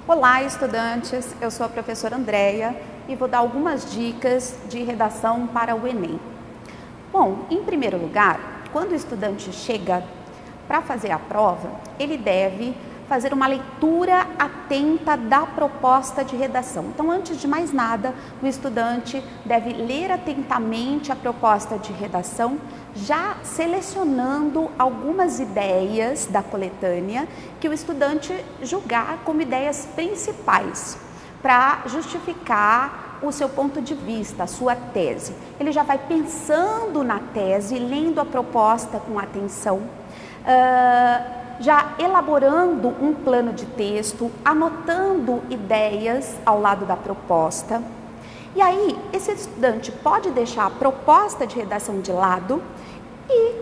Olá, estudantes! Eu sou a professora Andréia e vou dar algumas dicas de redação para o Enem. Bom, em primeiro lugar, quando o estudante chega para fazer a prova, ele deve fazer uma leitura atenta da proposta de redação. Então, antes de mais nada, o estudante deve ler atentamente a proposta de redação, já selecionando algumas ideias da coletânea que o estudante julgar como ideias principais para justificar o seu ponto de vista, a sua tese. Ele já vai pensando na tese, lendo a proposta com atenção, já elaborando um plano de texto, anotando ideias ao lado da proposta. E aí, esse estudante pode deixar a proposta de redação de lado e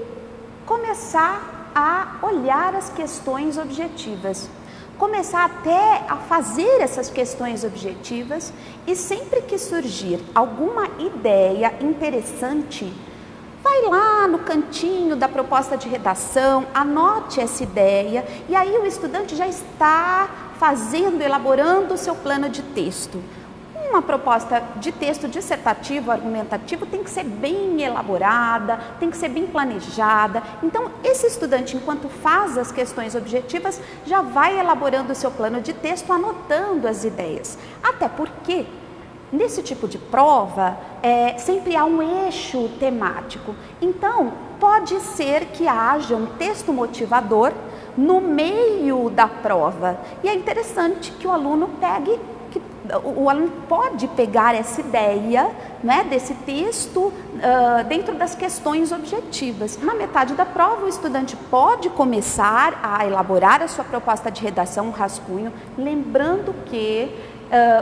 começar a olhar as questões objetivas. Começar até a fazer essas questões objetivas e sempre que surgir alguma ideia interessante, vai lá no cantinho da proposta de redação, anote essa ideia e aí o estudante já está elaborando o seu plano de texto. Uma proposta de texto dissertativo, argumentativo, tem que ser bem elaborada, tem que ser bem planejada. Então, esse estudante, enquanto faz as questões objetivas, já vai elaborando o seu plano de texto, anotando as ideias. Até porque nesse tipo de prova, sempre há um eixo temático. Então, pode ser que haja um texto motivador no meio da prova. E é interessante que o aluno pode pegar essa ideia, né, desse texto dentro das questões objetivas. Na metade da prova, o estudante pode começar a elaborar a sua proposta de redação, um rascunho, lembrando que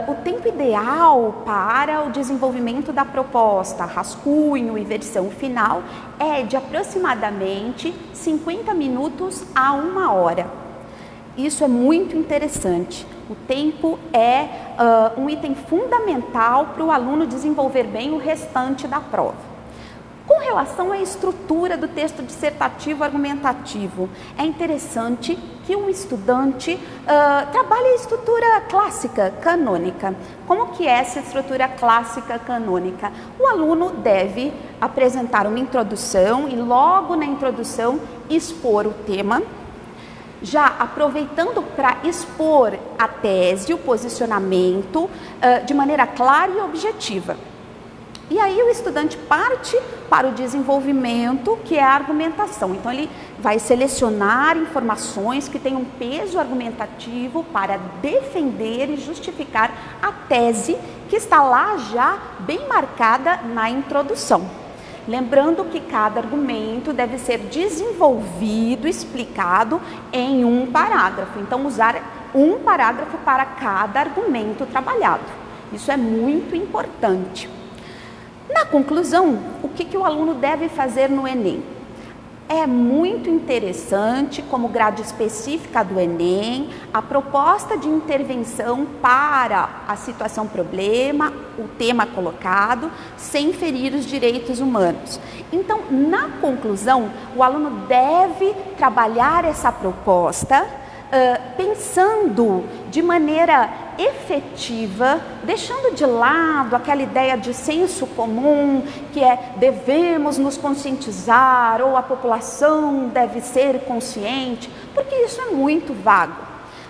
o tempo ideal para o desenvolvimento da proposta, rascunho e versão final, é de aproximadamente 50 minutos a 1 hora. Isso é muito interessante. O tempo é um item fundamental para o aluno desenvolver bem o restante da prova. Com relação à estrutura do texto dissertativo argumentativo, é interessante que o estudante trabalhe a estrutura clássica canônica. Como que é essa estrutura clássica canônica? O aluno deve apresentar uma introdução e logo na introdução expor o tema, já aproveitando para expor a tese, o posicionamento, de maneira clara e objetiva. E aí o estudante parte para o desenvolvimento, que é a argumentação. Então ele vai selecionar informações que tenham peso argumentativo para defender e justificar a tese que está lá já bem marcada na introdução. Lembrando que cada argumento deve ser desenvolvido, explicado em um parágrafo. Então usar um parágrafo para cada argumento trabalhado. Isso é muito importante. Na conclusão, o que o aluno deve fazer no Enem? É muito interessante, como grade específica do Enem, a proposta de intervenção para a situação problema, o tema colocado, sem ferir os direitos humanos. Então, na conclusão, o aluno deve trabalhar essa proposta pensando de maneira efetiva, deixando de lado aquela ideia de senso comum, que é devemos nos conscientizar ou a população deve ser consciente, porque isso é muito vago,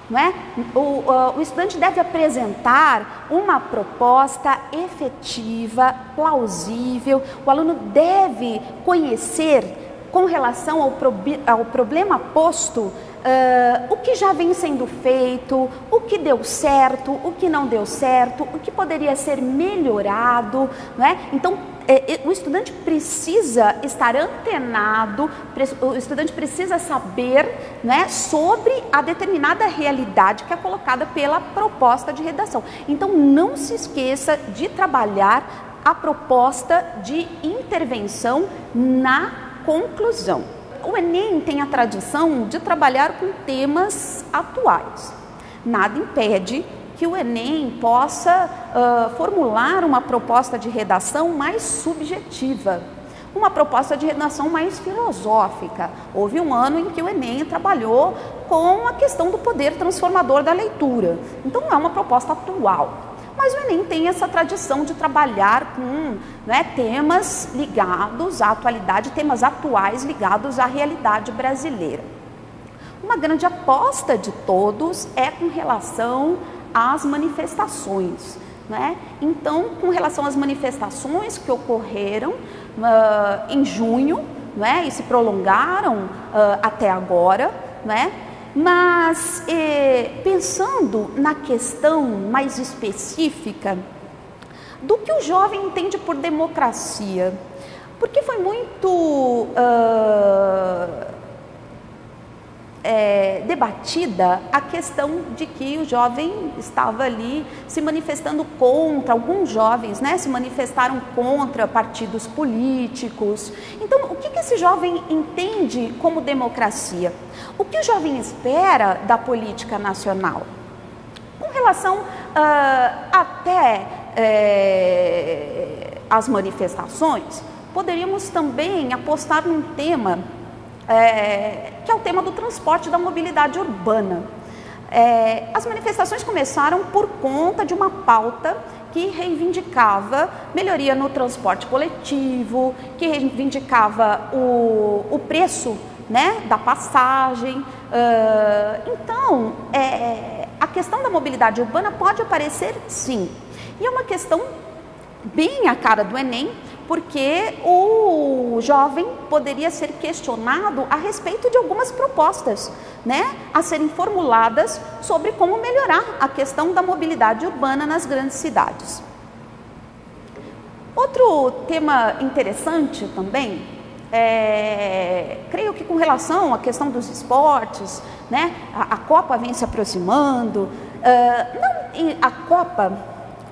não é? O estudante deve apresentar uma proposta efetiva, plausível, o aluno deve conhecer com relação ao problema posto, o que já vem sendo feito, o que deu certo, o que não deu certo, o que poderia ser melhorado, não é? Então, o estudante precisa estar antenado, o estudante precisa saber, né, sobre a determinada realidade que é colocada pela proposta de redação. Então, não se esqueça de trabalhar a proposta de intervenção na conclusão. O Enem tem a tradição de trabalhar com temas atuais. Nada impede que o Enem possa formular uma proposta de redação mais subjetiva, uma proposta de redação mais filosófica. Houve um ano em que o Enem trabalhou com a questão do poder transformador da leitura. Então não é uma proposta atual. Mas o Enem tem essa tradição de trabalhar com, né, temas ligados à atualidade, temas atuais ligados à realidade brasileira. Uma grande aposta de todos é com relação às manifestações, né? Então, com relação às manifestações que ocorreram em junho, né, e se prolongaram até agora, né? Mas pensando na questão mais específica do que o jovem entende por democracia, porque foi muito debatida a questão de que o jovem estava ali se manifestando contra, alguns jovens, né, se manifestaram contra partidos políticos. Então, o que esse jovem entende como democracia? O que o jovem espera da política nacional? Com relação até as manifestações, poderíamos também apostar num tema que é o tema do transporte, da mobilidade urbana. As manifestações começaram por conta de uma pauta que reivindicava melhoria no transporte coletivo, que reivindicava o preço, né, da passagem. Então, a questão da mobilidade urbana pode aparecer sim, e é uma questão bem a cara do Enem, porque o jovem poderia ser questionado a respeito de algumas propostas, né, a serem formuladas sobre como melhorar a questão da mobilidade urbana nas grandes cidades. Outro tema interessante também, creio que com relação à questão dos esportes, né, a Copa vem se aproximando, não a Copa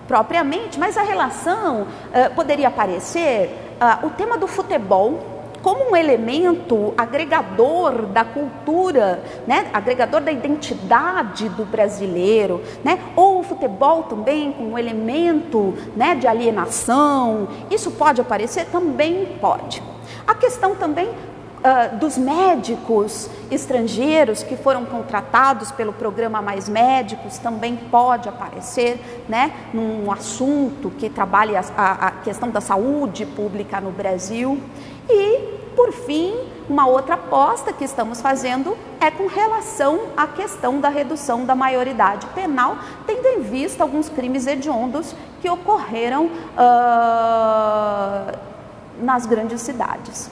propriamente, mas a relação poderia aparecer o tema do futebol como um elemento agregador da cultura, né, agregador da identidade do brasileiro, né, ou o futebol também como um elemento, né, de alienação. Isso pode aparecer? Também pode. A questão também dos médicos estrangeiros que foram contratados pelo programa Mais Médicos também pode aparecer, né, num assunto que trabalha a questão da saúde pública no Brasil. E, por fim, uma outra aposta que estamos fazendo é com relação à questão da redução da maioridade penal, tendo em vista alguns crimes hediondos que ocorreram nas grandes cidades.